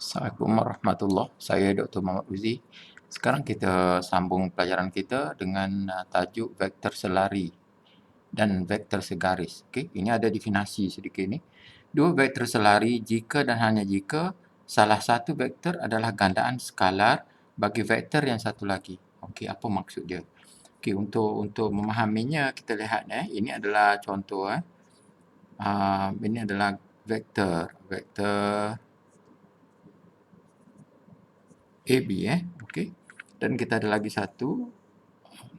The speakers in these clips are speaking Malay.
Assalamualaikum warahmatullahi wabarakatuh. Saya Dr. Muhammad Uzi. Sekarang kita sambung pelajaran kita dengan tajuk vektor selari dan vektor segaris. Okey, ini ada definisi sedikit ni. Dua vektor selari jika dan hanya jika salah satu vektor adalah gandaan skalar bagi vektor yang satu lagi. Okey, apa maksud dia? Okey, untuk memahaminya kita lihat ini adalah contoh ini adalah vektor AB okey. Dan kita ada lagi satu.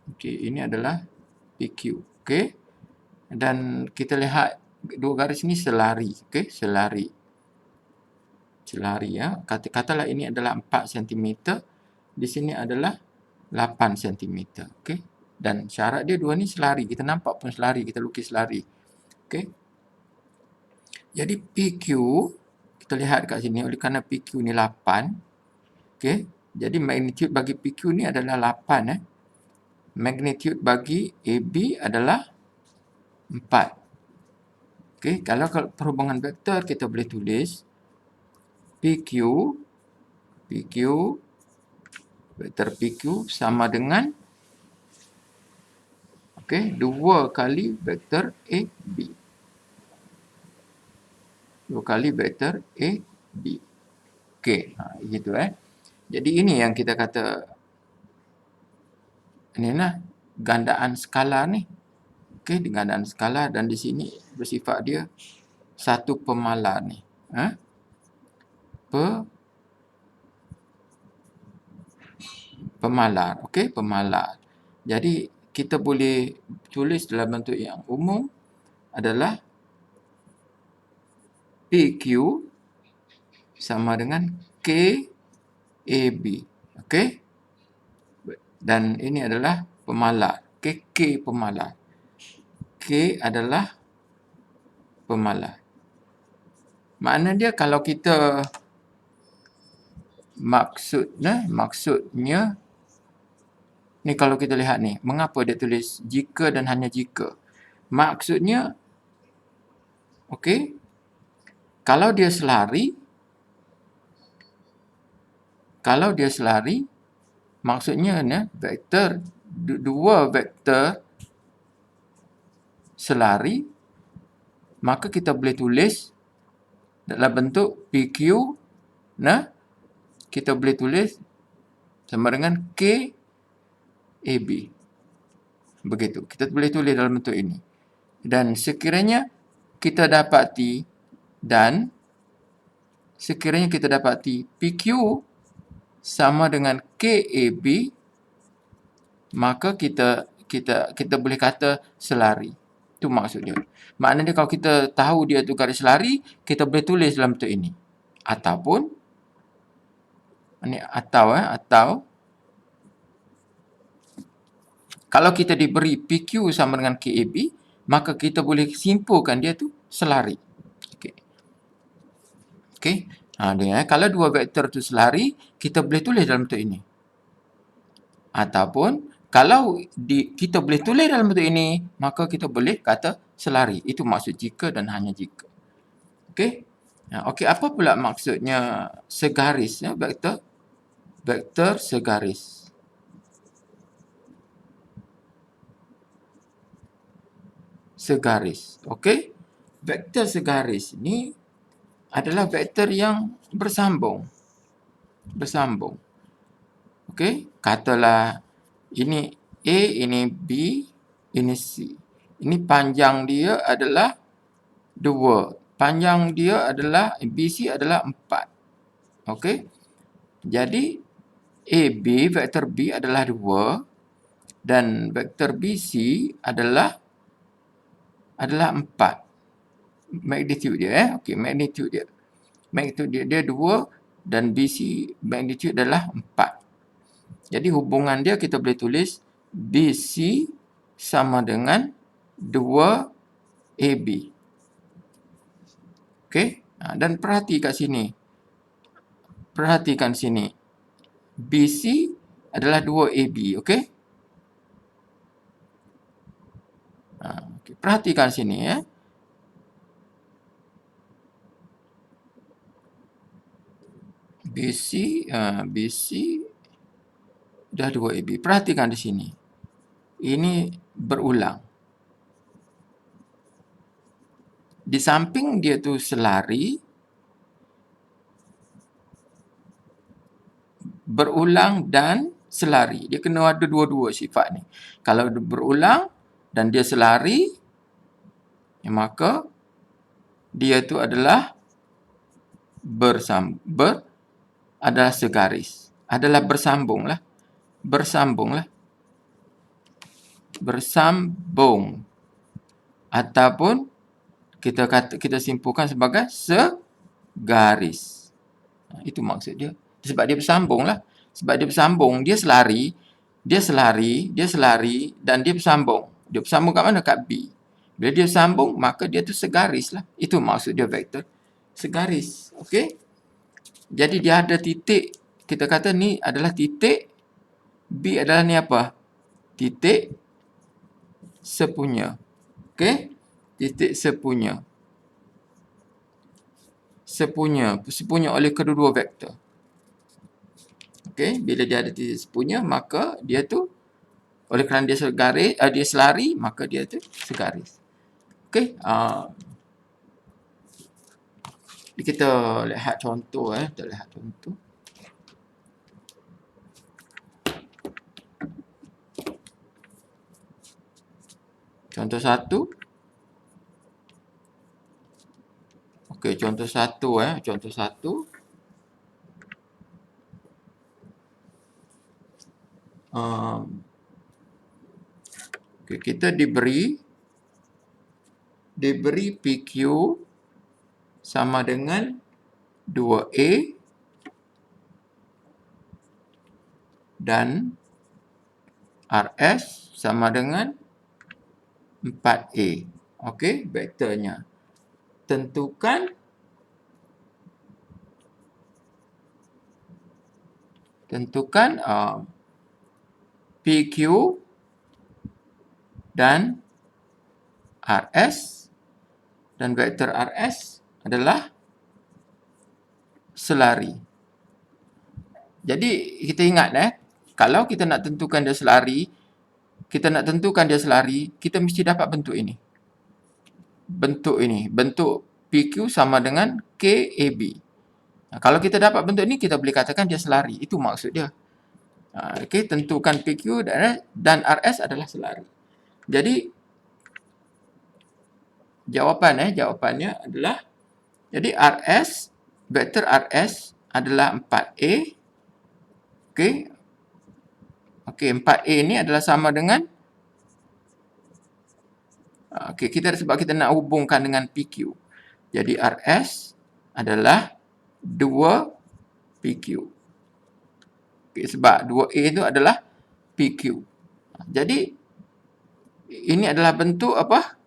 Okey, ini adalah PQ. Okey. Dan kita lihat dua garis ini selari, okey, selari. Selari katalah ini adalah 4 cm, di sini adalah 8 cm, okey. Dan syarat dia dua ni selari. Kita nampak pun selari, kita lukis selari. Okey. Jadi PQ kita lihat kat sini oleh kerana PQ ni 8. Okey. Jadi magnitude bagi PQ ni adalah 8 Magnitude bagi AB adalah 4. Okey, kalau perhubungan vektor kita boleh tulis PQ vektor PQ sama dengan 2 kali vektor AB. 2 kali vektor AB. Okey, gitu Jadi ini yang kita kata inilah gandaan skalar ni. Okey, gandaan skalar dan di sini bersifat dia satu pemalar ni. Pemalar. Okey, pemalar. Jadi kita boleh tulis dalam bentuk yang umum adalah PQ sama dengan KAB. Okey? Dan ini adalah pemalar. Okey, K pemalar. K adalah pemalar. Makna dia kalau kita maksudnya ni kalau kita lihat ni, mengapa dia tulis jika dan hanya jika? Maksudnya okey, kalau dia selari, maksudnya dua vektor selari, maka kita boleh tulis dalam bentuk PQ, kita boleh tulis sama dengan KAB. Begitu. Kita boleh tulis dalam bentuk ini. Dan sekiranya kita dapati PQ sama dengan KAB, maka kita boleh kata selari. Itu maksud dia. Maknanya kalau kita tahu dia tu garis selari, kita boleh tulis dalam bentuk ini. Ataupun atau kalau kita diberi PQ sama dengan KAB, maka kita boleh simpulkan dia tu selari. Okey. Kalau dua vektor tu selari, kita boleh tulis dalam bentuk ini. Ataupun kalau kita boleh tulis dalam bentuk ini, maka kita boleh kata selari. Itu maksud jika dan hanya jika. Okey. Okey, apa pula maksudnya segaris vektor segaris. Segaris. Okey. Vektor segaris ni adalah vektor yang bersambung. Okey, katalah ini A, ini B, ini C. Ini panjang dia adalah 2. Panjang dia adalah BC adalah 4. Okey. Jadi AB, vektor B adalah 2 dan vektor BC adalah 4. Magnitude dia Okey, magnitude dia 2 dan BC magnitude adalah 4. Jadi hubungan dia kita boleh tulis BC sama dengan 2AB. Okey? Dan perhatikan sini. BC adalah 2AB, okey? Perhatikan sini BC dah 2AB. Perhatikan di sini. Ini berulang. Di samping dia tu selari, berulang dan selari. Dia kena ada dua-dua sifat ni. Kalau dia berulang dan dia selari, maka dia tu adalah adalah segaris. Adalah bersambung lah. Bersambung. Ataupun kita simpulkan sebagai segaris. Itu maksud dia. Sebab dia bersambung lah. Sebab dia bersambung, dia selari, dan dia bersambung. Dia bersambung kat mana? Kat B. Bila dia sambung, maka dia tu segaris lah. Itu maksud dia vektor segaris. Okey? Jadi dia ada titik. Kita kata ni adalah titik. B adalah ni apa? Titik sepunya. Okey? Titik sepunya. Sepunya oleh kedua-dua vektor. Okey, bila dia ada titik sepunya, maka dia tu oleh kerana dia segaris, dia selari, maka dia tu segaris. Okey, kita lihat contoh. Kita lihat contoh. Contoh 1. Okey, contoh 1. Contoh 1. Okay, kita diberi PQ sama dengan 2A dan RS sama dengan 4A. Okey, vektornya. Tentukan PQ dan RS, dan vektor RS adalah selari. Jadi kita ingat kalau kita nak tentukan dia selari, kita mesti dapat bentuk ini. Bentuk PQ sama dengan KAB. Kalau kita dapat bentuk ini, kita boleh katakan dia selari. Itu maksud dia. Okey, tentukan PQ dan RS adalah selari. Jadi jawapannya adalah, jadi vektor RS adalah 4A. Okey. 4A ni adalah sama dengan sebab kita nak hubungkan dengan PQ. Jadi RS adalah 2 PQ. Sebab 2A itu adalah PQ. Jadi ini adalah bentuk apa?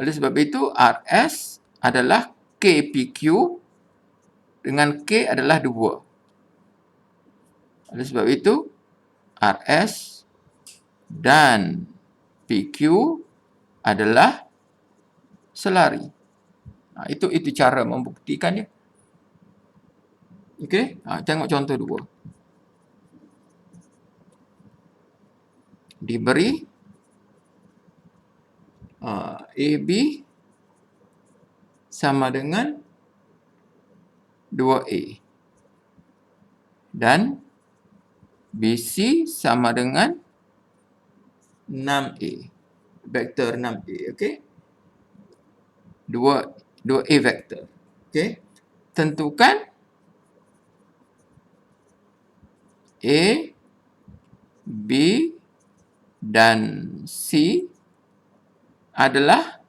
Oleh sebab itu RS adalah KPQ dengan K adalah 2. Oleh sebab itu RS dan PQ adalah selari. Itu cara membuktikannya. Okey, tengok contoh 2. Diberi AB sama dengan 2A dan BC sama dengan 6A. Vektor 6A, okey? 2A vektor. Okey? Tentukan A, B dan C adalah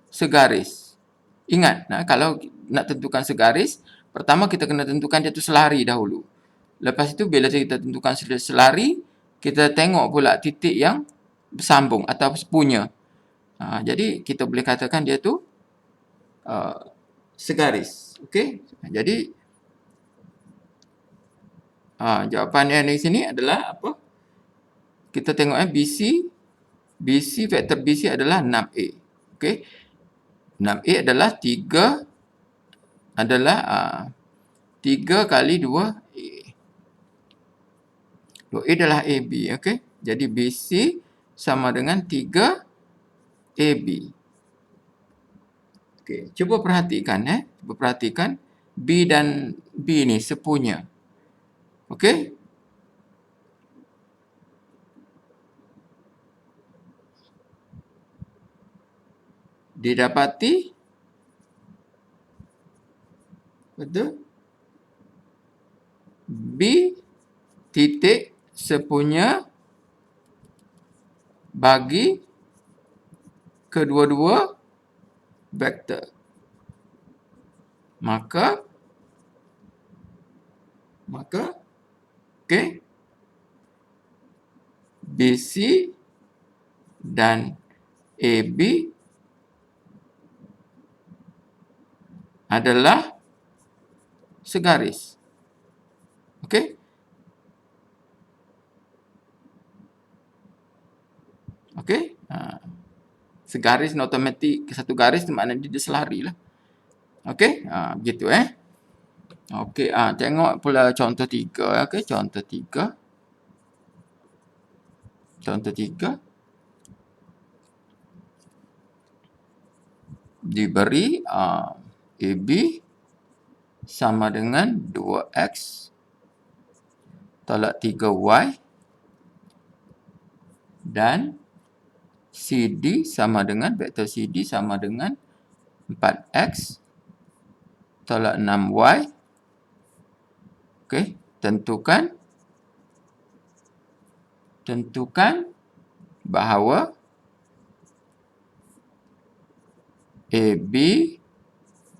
segaris. Ingat, kalau nak tentukan segaris, pertama kita kena tentukan dia tu selari dahulu. Lepas itu bila kita tentukan selari, kita tengok pula titik yang bersambung atau sepunya. Jadi kita boleh katakan dia tu segaris. Okey? Jadi jawapannya di sini adalah apa? kita tengok BC vektor BC adalah 6A. Okey. 6A adalah 3 kali 2A. 2A adalah AB, okey. Jadi BC sama dengan 3 AB. Okey, cuba perhatikan Cuba perhatikan B dan B ni sepunya. Okey? Didapati betul? B titik sepunya bagi kedua-dua vektor. Maka okey, BC dan AB adalah segaris. Okey? Okey? Segaris dan automatik satu garis tu maknanya dia selari lah. Okey? Begitu Okey, tengok pula contoh 3. Okey, contoh 3. Contoh 3. Diberi AB sama dengan 2X tolak 3Y dan CD sama dengan vektor CD sama dengan 4X tolak 6Y. Okey, tentukan bahawa AB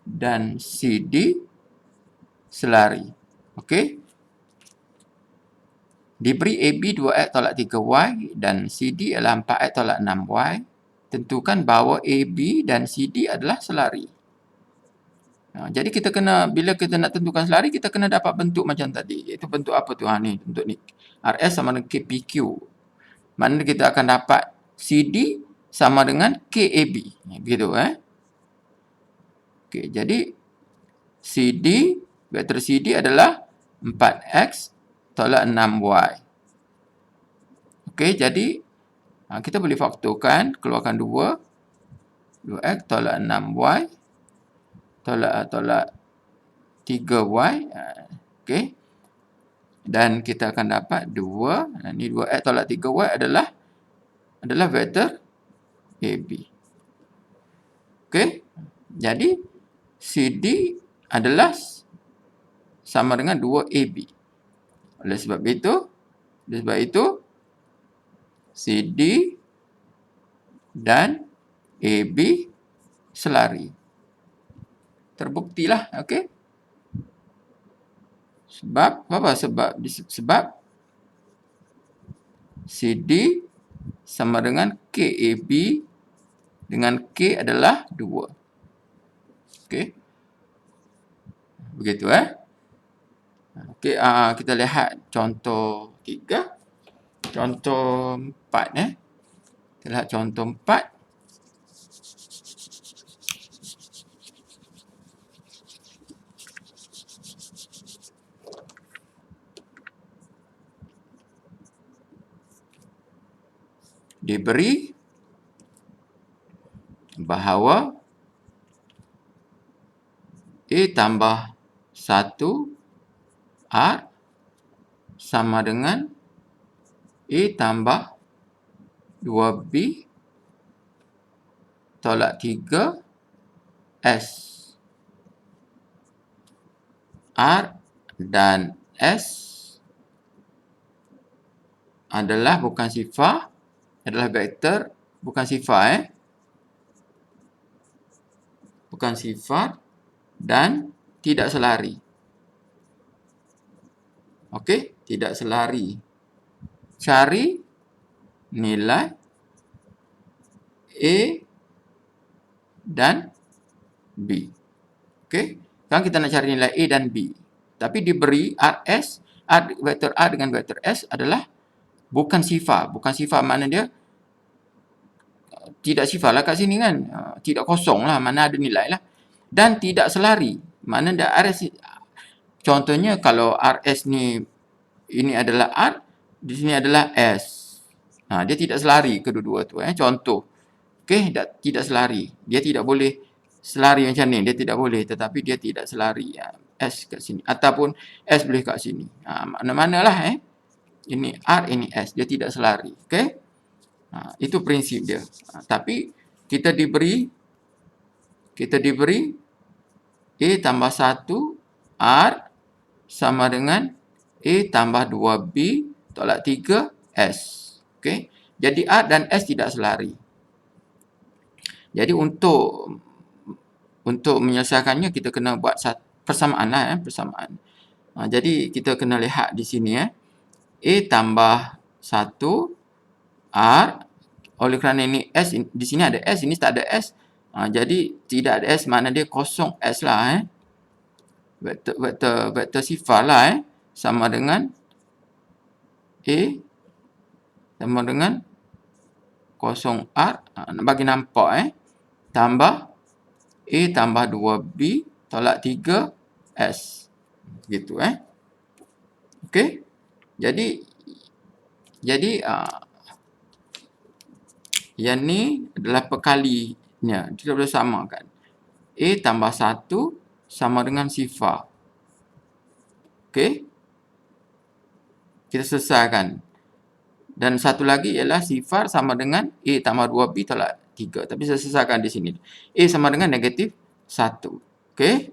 dan CD selari. Okey. Diberi AB 2X tolak 3Y dan CD adalah 4X tolak 6Y. Tentukan bahawa AB dan CD adalah selari. Jadi kita kena, bila kita nak tentukan selari, kita kena dapat bentuk macam tadi. Iaitu bentuk apa tu? Ni, bentuk ni. RS sama dengan KPQ. Maknanya kita akan dapat CD sama dengan KAB. Begitu Okey, jadi CD, vektor CD adalah 4X tolak 6Y. Okey, jadi kita boleh faktorkan, keluarkan 2X tolak 6Y tolak 3Y. Okey. Dan kita akan dapat 2. Ni 2X tolak 3Y adalah vektor AB. Okey. Jadi CD adalah sama dengan 2AB. Oleh sebab itu CD dan AB selari. Terbuktilah, okey? Sebab apa? Sebab CD sama dengan KAB dengan K adalah 2. Okey. Begitu Okey, kita lihat contoh 3. Contoh 4 Kita lihat contoh 4. Diberi bahawa A tambah 1 R sama dengan A tambah 2B tolak 3 S. R dan S adalah bukan sifar, adalah vektor, bukan sifar bukan sifar dan tidak selari. Okey, tidak selari. Cari nilai A dan B. Okey, sekarang kita nak cari nilai A dan B. Tapi diberi RS, vektor R dengan vektor S adalah Bukan sifar. Bukan sifar makna dia tidak sifar lah kat sini kan. Tidak kosong lah, mana ada nilai lah. Dan tidak selari. Mana dia RS. Contohnya kalau RS ni, ini adalah R, di sini adalah S. Dia tidak selari kedua-dua tu. Contoh. Okey, tidak selari. Dia tidak boleh selari macam ni. Dia tidak boleh. Tetapi dia tidak selari. S kat sini. Ataupun S boleh kat sini. Mana-manalah. Ini R, ini S. Dia tidak selari. Okey. Itu prinsip dia. Tapi kita diberi A tambah 1 R sama dengan A tambah 2B tolak 3 S. Okey. Jadi R dan S tidak selari. Jadi untuk menyelesaikannya kita kena buat persamaan lah. Persamaan. Jadi kita kena lihat di sini A tambah 1 R, oleh kerana ini S, di sini ada S, ini tak ada S. Jadi tidak ada S, makna dia kosong S lah. Vektor sifar lah. Sama dengan A sama dengan kosong R. Nak bagi nampak tambah A tambah 2B tolak 3 S. Gitu Okey. Jadi yang ni adalah perkalinya. Kita boleh samakan. A tambah 1 sama dengan sifar. Okey. Kita selesaikan. Dan satu lagi ialah sifar sama dengan A tambah 2B tolak 3. Tapi saya selesaikan di sini. A sama dengan negatif 1. Okey.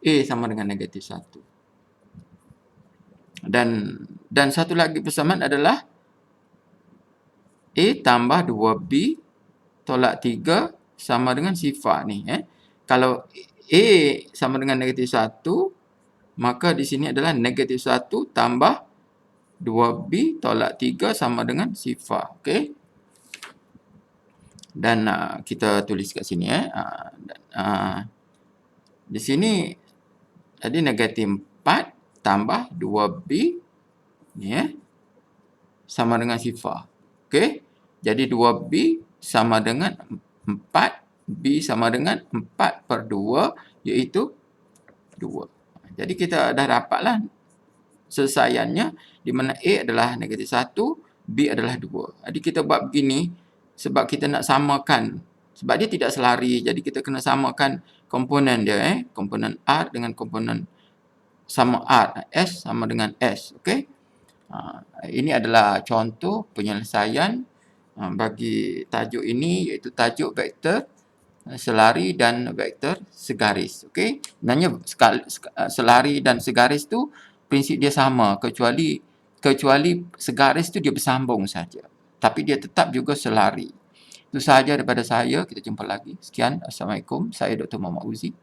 A sama dengan negatif 1. Dan satu lagi persamaan adalah A tambah 2B tolak 3 sama dengan sifar ni. Kalau A sama dengan negatif 1, maka di sini adalah negatif 1 tambah 2B tolak 3 sama dengan sifar. Okey. Dan kita tulis kat sini. Di sini jadi negatif 4 tambah 2B ni sama dengan sifar. Okey. Jadi 2B sama dengan 4. B sama dengan 4/2 iaitu 2. Jadi kita dah dapatlah selesaiannya di mana A adalah negatif 1, B adalah 2. Jadi kita buat begini sebab kita nak samakan. Sebab dia tidak selari. Jadi kita kena samakan komponen dia. Komponen R dengan komponen sama R. S sama dengan S. Okey. Ini adalah contoh penyelesaian bagi tajuk ini, iaitu tajuk vektor selari dan vektor segaris. Okey. Sebenarnya selari dan segaris tu prinsip dia sama, kecuali segaris tu dia bersambung saja. Tapi dia tetap juga selari. Itu sahaja daripada saya. Kita jumpa lagi. Sekian. Assalamualaikum. Saya Dr. Muhammad Uzi.